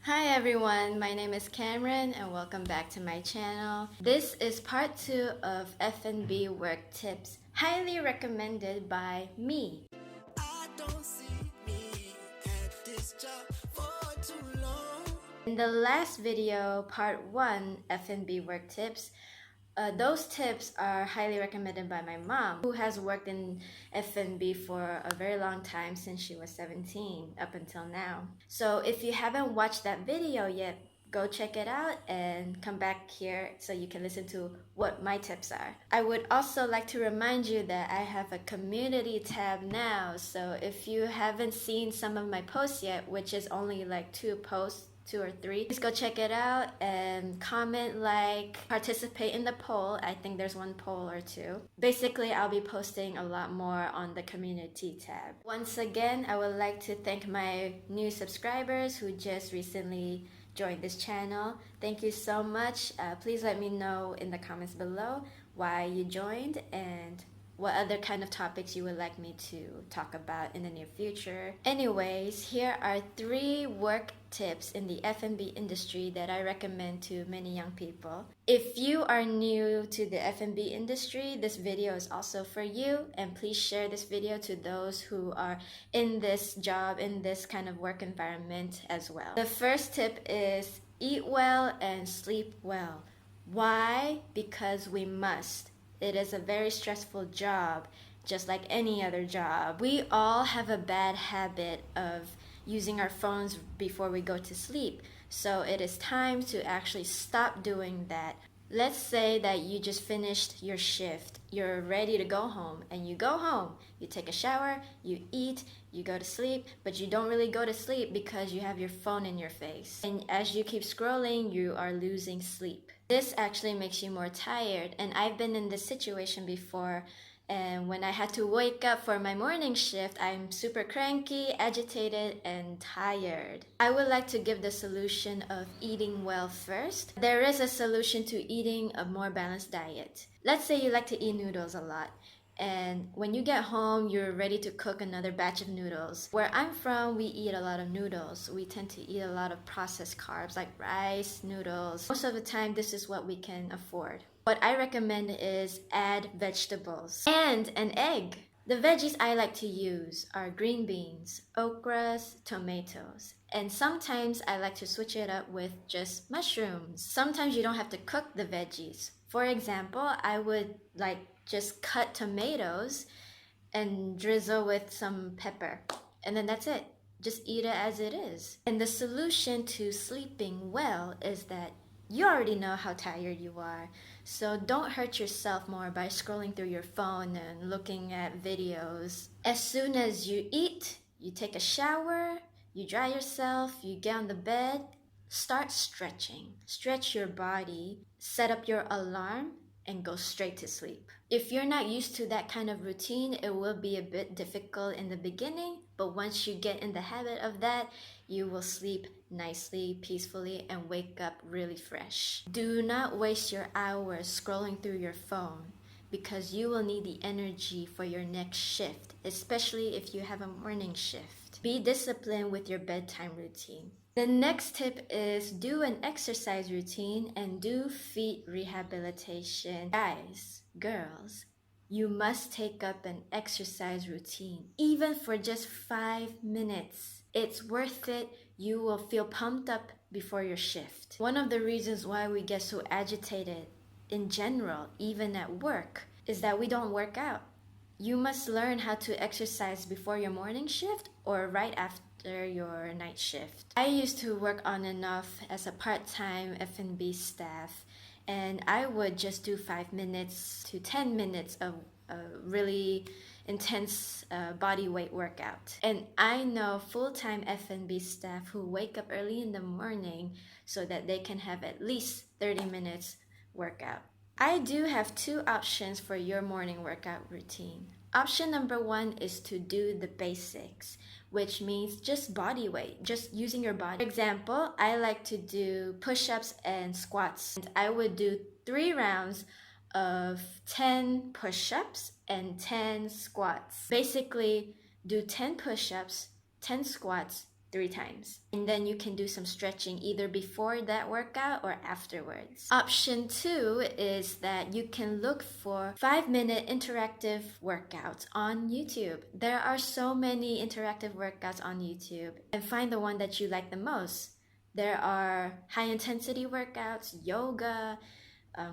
Hi everyone, my name is Cameron and welcome back to my channel. This is part 2 of F&B work tips, highly recommended by me. I don't see me at this job for too long. In the last video, part 1, F&B work tips, those tips are highly recommended by my mom, who has worked in F&B for a very long time since she was 17 up until now. So if you haven't watched that video yet, go check it out and come back here so you can listen to what my tips are. I would also like to remind you that I have a community tab now, so if you haven't seen some of my posts yet, which is only like 2 posts, 2 or 3, please go check it out and comment, like, participate in the poll. I think there's 1 poll or 2. Basically, I'll be posting a lot more on the community tab. Once again, I would like to thank my new subscribers who just recently joined this channel. Thank you so much. Please let me know in the comments below why you joined and what other kind of topics you would like me to talk about in the near future. Anyways, here are 3 work tips in the F&B industry that I recommend to many young people. If you are new to the F&B industry, this video is also for you, and please share this video to those who are in this job, in this kind of work environment as well. The first tip is eat well and sleep well. Why? Because we must. It is a very stressful job, just like any other job. We all have a bad habit of using our phones before we go to sleep, so it is time to actually stop doing that. Let's say that you just finished your shift, you're ready to go home, and you go home, you take a shower, you eat, you go to sleep, but you don't really go to sleep because you have your phone in your face. And as you keep scrolling, you are losing sleep. This actually makes you more tired, and I've been in this situation before. And when I had to wake up for my morning shift, I'm super cranky, agitated, and tired. I would like to give the solution of eating well first. There is a solution to eating a more balanced diet. Let's say you like to eat noodles a lot, and when you get home, you're ready to cook another batch of noodles. Where I'm from, we eat a lot of noodles. We tend to eat a lot of processed carbs like rice, noodles. Most of the time, this is what we can afford. What I recommend is add vegetables and an egg. The veggies I like to use are green beans, okras, tomatoes, and sometimes I like to switch it up with just mushrooms. Sometimes you don't have to cook the veggies. For example, I would just cut tomatoes and drizzle with some pepper, and then that's it. Just eat it as it is. And the solution to sleeping well is that you already know how tired you are, so don't hurt yourself more by scrolling through your phone and looking at videos. As soon as you eat, you take a shower, you dry yourself, you get on the bed, start stretching. Stretch your body, set up your alarm, and go straight to sleep. If you're not used to that kind of routine, it will be a bit difficult in the beginning, but once you get in the habit of that, you will sleep nicely, peacefully, and wake up really fresh. Do not waste your hours scrolling through your phone, because you will need the energy for your next shift, especially if you have a morning shift. Be disciplined with your bedtime routine. The next tip is do an exercise routine and do feet rehabilitation. Guys, girls, you must take up an exercise routine, even for just 5 minutes. It's worth it. You will feel pumped up before your shift. One of the reasons why we get so agitated in general, even at work, is that we don't work out. You must learn how to exercise before your morning shift or right after your night shift. I used to work on and off as a part-time F&B staff, and I would just do 5 minutes to 10 minutes of a really intense body weight workout. And I know full-time F&B staff who wake up early in the morning so that they can have at least 30 minutes workout. I do have 2 options for your morning workout routine. Option number 1 is to do the basics, which means just body weight, just using your body. For example, I like to do push-ups and squats. And I would do 3 rounds of 10 push-ups and 10 squats. Basically, do 10 push-ups, 10 squats, 3 times. And then you can do some stretching either before that workout or afterwards. Option 2 is that you can look for 5-minute interactive workouts on YouTube. There are so many interactive workouts on YouTube, and find the one that you like the most. There are high intensity workouts, yoga,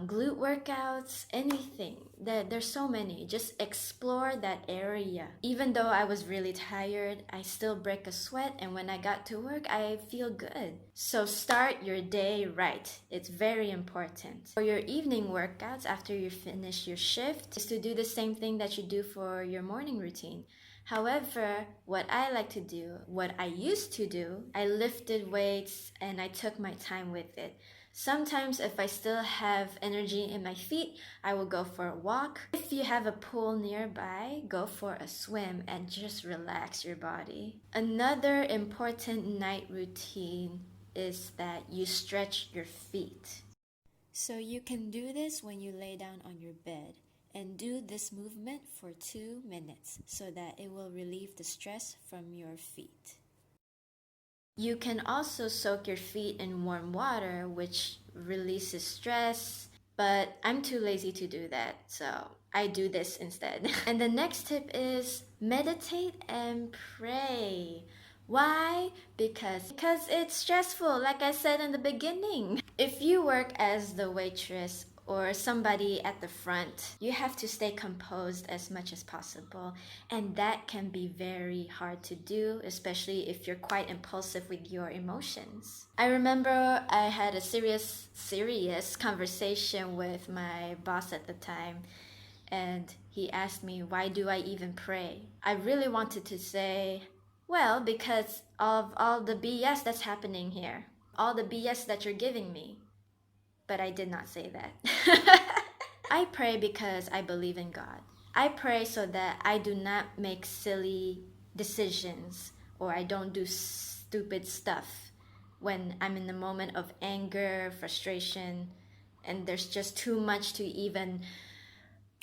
glute workouts, anything. There's so many. Just explore that area. Even though I was really tired, I still break a sweat, and when I got to work, I feel good. So start your day right. It's very important. For your evening workouts after you finish your shift is to do the same thing that you do for your morning routine. However, what I like to do, what I used to do, I lifted weights and I took my time with it. Sometimes if I still have energy in my feet, I will go for a walk. If you have a pool nearby, go for a swim and just relax your body. Another important night routine is that you stretch your feet. So you can do this when you lay down on your bed, and do this movement for 2 minutes so that it will relieve the stress from your feet. You can also soak your feet in warm water, which releases stress, but I'm too lazy to do that, so I do this instead. And the next tip is meditate and pray. Why? Because it's stressful, like I said in the beginning. If you work as the waitress or somebody at the front, you have to stay composed as much as possible, and that can be very hard to do, especially if you're quite impulsive with your emotions. I remember I had a serious conversation with my boss at the time, and he asked me, why do I even pray? I really wanted to say, well, because of all the BS that's happening here, all the BS that you're giving me. But I did not say that. I pray because I believe in God. I pray so that I do not make silly decisions or I don't do stupid stuff when I'm in the moment of anger, frustration, and there's just too much to even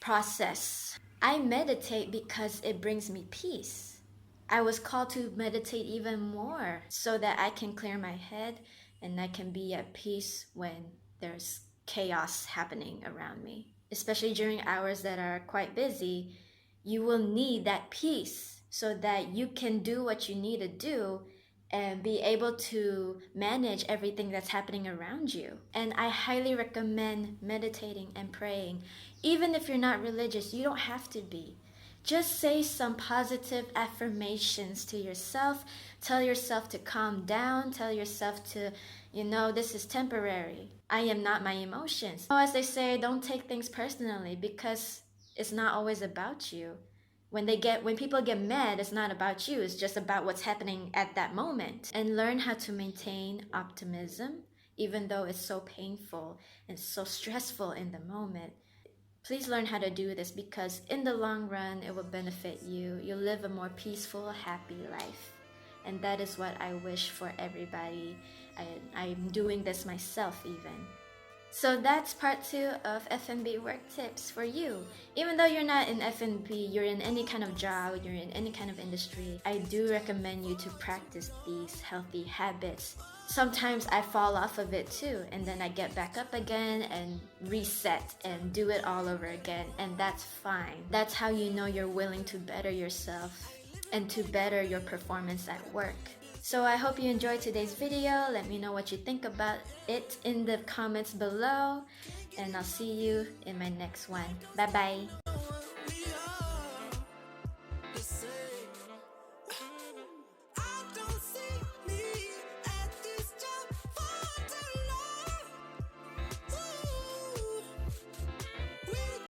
process. I meditate because it brings me peace. I was called to meditate even more so that I can clear my head and I can be at peace when there's chaos happening around me. Especially during hours that are quite busy, you will need that peace so that you can do what you need to do and be able to manage everything that's happening around you. And I highly recommend meditating and praying. Even if you're not religious, you don't have to be. Just say some positive affirmations to yourself. Tell yourself to calm down. Tell yourself to, this is temporary. I am not my emotions. As they say, don't take things personally because it's not always about you. When people get mad, it's not about you. It's just about what's happening at that moment. And learn how to maintain optimism, even though it's so painful and so stressful in the moment. Please learn how to do this because in the long run, it will benefit you. You'll live a more peaceful, happy life. And that is what I wish for everybody. I'm doing this myself even. So that's part 2 of F&B work tips for you. Even though you're not in F&B, you're in any kind of job, you're in any kind of industry, I do recommend you to practice these healthy habits. Sometimes I fall off of it too, and then I get back up again and reset and do it all over again, and that's fine. That's how you know you're willing to better yourself and to better your performance at work. So I hope you enjoyed today's video. Let me know what you think about it in the comments below, and I'll see you in my next one. Bye bye.